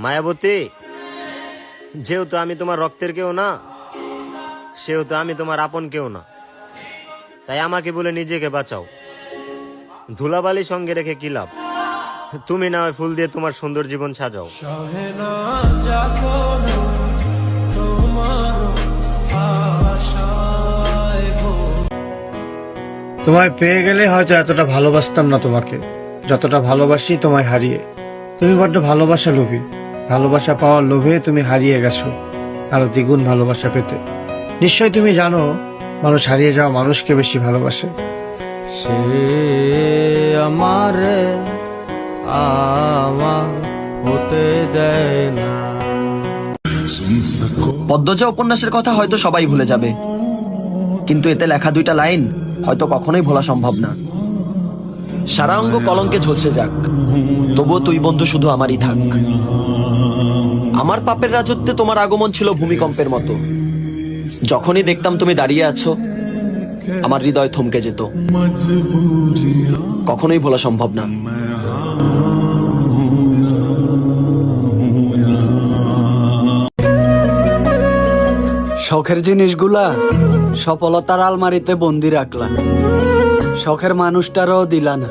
মায়াবতী, যেহেতু আমি তোমার রক্তের কেউ না, সেহেতু আমি তোমার আপন কেউ না, তাই আমাকে বলে নিজেকে বাঁচাও। ধুলাবালি সঙ্গে রেখে কি লাভ? তুমি না হয় ফুল দিয়ে তোমার সুন্দর জীবন সাজাও। তোমায় পেয়ে গেলে হয়তো এতটা ভালোবাসতাম না তোমাকে, যতটা ভালোবাসি তোমায় হারিয়ে। তুমি বড্ড ভালোবাসা লোভী, ভালোবাসা পাওয়ার লোভে তুমি হারিয়ে গেছো আরো দ্বিগুণ ভালোবাসা পেতে। নিশ্চয় তুমি জানো, মানুষ হারিয়ে যাওয়া মানুষকে বেশি ভালোবাসে। সে আমারে আমার হতে দেয় না। পদ্মজা উপন্যাসের কথা হয়তো সবাই ভুলে যাবে, কিন্তু এতে লেখা দুইটা লাইন হয়তো কখনোই ভোলা সম্ভব না। সারা অঙ্গ কলঙ্কে ঝলসে যাক, তবুও তুই বন্ধু শুধু আমারই থাক। আমার পাপের রাজত্বে তোমার আগমন ছিল ভূমিকম্পের মতো। যখনই দেখতাম তুমি দাঁড়িয়ে আছো, আমার হৃদয় থমকে যেত। কখনোই ভোলা সম্ভব না। শখের জিনিসগুলা সফলতার আলমারিতে বন্দি রাখলা, শখের মানুষটারও দিলা না।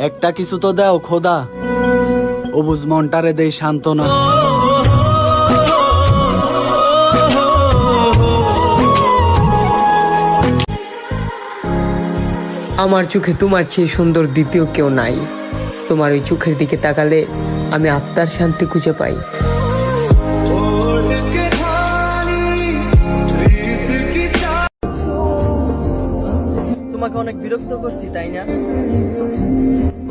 একটা কিছু তো দাও খোদা, অবুজ মনটারে দেই সান্ত্বনা। আমার চোখে তোমার চেয়ে সুন্দর দ্বিতীয় কেউ নাই। তোমার ওই চোখের দিকে তাকালে আমি আত্মার শান্তি খুঁজে পাই। তোমাকে অনেক বিরক্ত করছি তাই না?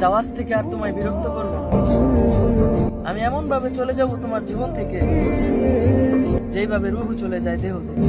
যাওয়াজ থেকে আর তোমায় বিরক্ত করবো না। আমি এমন ভাবে চলে যাব তোমার জীবন থেকে, যেইভাবে রুহু চলে যায় দেহ থেকে।